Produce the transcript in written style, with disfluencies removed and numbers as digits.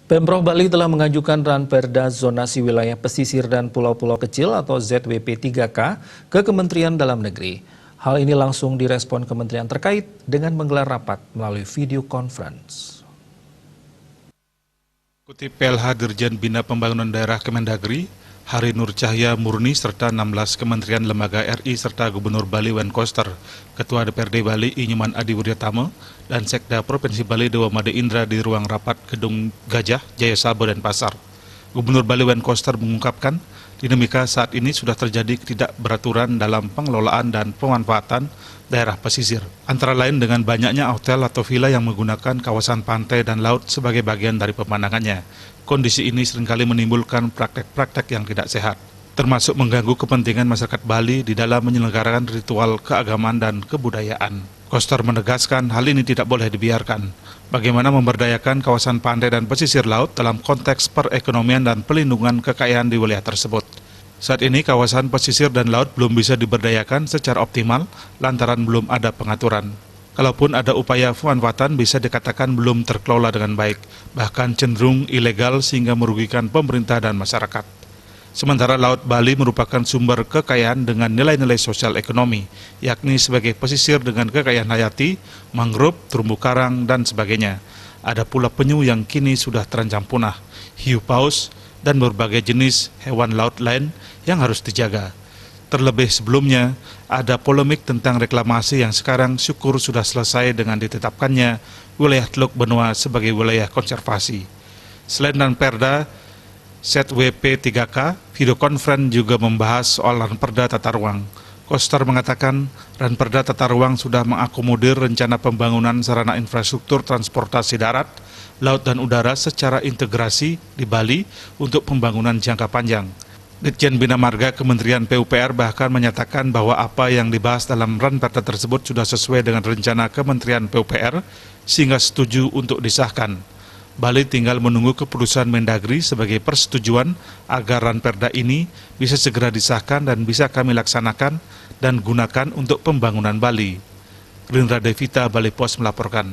Pemprov Bali telah mengajukan Ranperda Zonasi Wilayah Pesisir dan Pulau-Pulau Kecil atau ZWP 3K ke Kementerian Dalam Negeri. Hal ini langsung direspon kementerian terkait dengan menggelar rapat melalui video conference. Kutip PLH Dirjen Bina Pembangunan Daerah Kemendagri, Hari Nur Cahya Murni serta 16 Kementerian Lembaga RI serta Gubernur Bali Wenkoster, Ketua DPRD Bali Inyuman Adi Wiryatama, dan Sekda Provinsi Bali Dewa Made Indra di ruang rapat Gedung Gajah, Jaya Sabo dan Pasar. Gubernur Bali Wenkoster mengungkapkan, dinamika saat ini sudah terjadi ketidakberaturan dalam pengelolaan dan pemanfaatan daerah pesisir. Antara lain dengan banyaknya hotel atau villa yang menggunakan kawasan pantai dan laut sebagai bagian dari pemandangannya. Kondisi ini seringkali menimbulkan praktek-praktek yang tidak sehat, termasuk mengganggu kepentingan masyarakat Bali di dalam menyelenggarakan ritual keagamaan dan kebudayaan. Koster menegaskan hal ini tidak boleh dibiarkan. Bagaimana memberdayakan kawasan pantai dan pesisir laut dalam konteks perekonomian dan pelindungan kekayaan di wilayah tersebut. Saat ini kawasan pesisir dan laut belum bisa diberdayakan secara optimal lantaran belum ada pengaturan. Kalaupun ada upaya pemanfaatan bisa dikatakan belum terkelola dengan baik, bahkan cenderung ilegal sehingga merugikan pemerintah dan masyarakat. Sementara Laut Bali merupakan sumber kekayaan dengan nilai-nilai sosial ekonomi, yakni sebagai pesisir dengan kekayaan hayati, mangrove, terumbu karang, dan sebagainya. Ada pula penyu yang kini sudah terancam punah, hiu paus, dan berbagai jenis hewan laut lain yang harus dijaga. Terlebih sebelumnya, ada polemik tentang reklamasi yang sekarang syukur sudah selesai dengan ditetapkannya wilayah Teluk Benua sebagai wilayah konservasi. Selain Ranperda ZWP 3K, video conference juga membahas soal Ranperda Tata Ruang. Koster mengatakan Ranperda Tata Ruang sudah mengakomodir rencana pembangunan sarana infrastruktur transportasi darat, laut dan udara secara integrasi di Bali untuk pembangunan jangka panjang. Ditjen Bina Marga Kementerian PUPR bahkan menyatakan bahwa apa yang dibahas dalam Ranperda tersebut sudah sesuai dengan rencana Kementerian PUPR sehingga setuju untuk disahkan. Bali tinggal menunggu keputusan Mendagri sebagai persetujuan agar Ranperda ini bisa segera disahkan dan bisa kami laksanakan dan gunakan untuk pembangunan Bali. Rindra Devita, Bali Pos melaporkan.